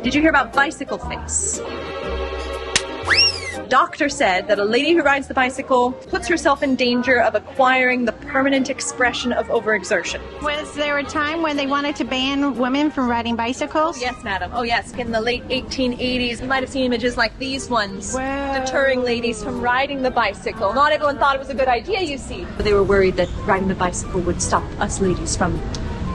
Did you hear about bicycle face? Doctor said that a lady who rides the bicycle puts herself in danger of acquiring the permanent expression of overexertion. Was there a time when they wanted to ban women from riding bicycles? Yes, madam. Oh, yes. In the late 1880s, you might have seen images like these ones, deterring ladies from riding the bicycle. Not everyone thought it was a good idea, you see. They were worried that riding the bicycle would stop us ladies from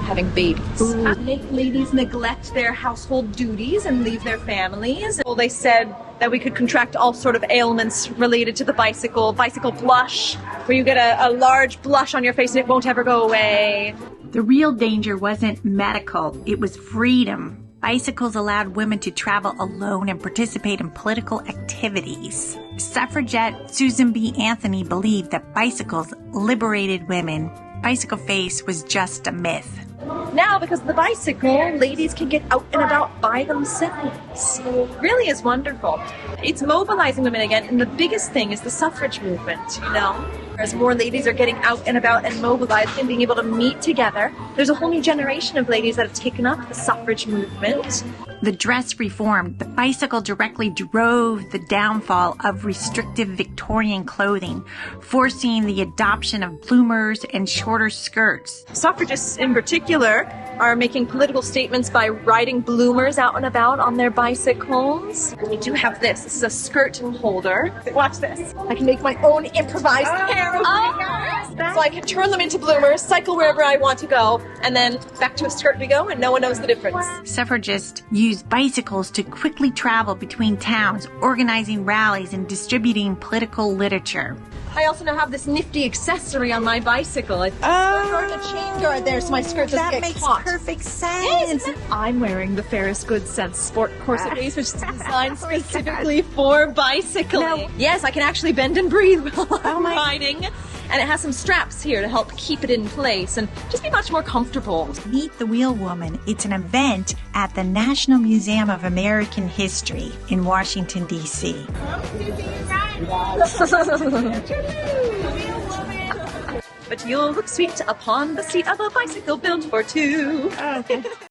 having babies. Make ladies neglect their household duties and leave their families. Well, they said that we could contract all sort of ailments related to the bicycle blush, where you get a large blush on your face and it won't ever go away. The real danger wasn't medical, it was freedom. Bicycles allowed women to travel alone and participate in political activities. Suffragette Susan B. Anthony believed that bicycles liberated women. Bicycle face was just a myth. Now, because of the bicycle, ladies can get out and about by themselves. It really is wonderful. It's mobilizing women again, and the biggest thing is the suffrage movement, you know? As more ladies are getting out and about and mobilized and being able to meet together, there's a whole new generation of ladies that have taken up the suffrage movement. The dress reform, the bicycle directly drove the downfall of restrictive Victorian clothing, forcing the adoption of bloomers and shorter skirts. Suffragists in particular are making political statements by riding bloomers out and about on their bicycles. We do have this. This is a skirt holder. Watch this. I can make my own improvised hair. So I can turn them into bloomers, cycle wherever I want to go, and then back to a skirt we go, and no one knows the difference. Suffragists used bicycles to quickly travel between towns, organizing rallies and distributing political literature. I also now have this nifty accessory on my bicycle. It's a chain guard there so my skirt doesn't get caught. That makes perfect sense. I'm wearing the Ferris Good Sense sport corset base, which is designed specifically for bicycling. No. Yes, I can actually bend and breathe while I'm riding. And it has some straps here to help keep it in place and just be much more comfortable. Meet the Wheel Woman. It's an event at the National Museum of American History in Washington, D.C. But you'll look sweet upon the seat of a bicycle built for two. Okay.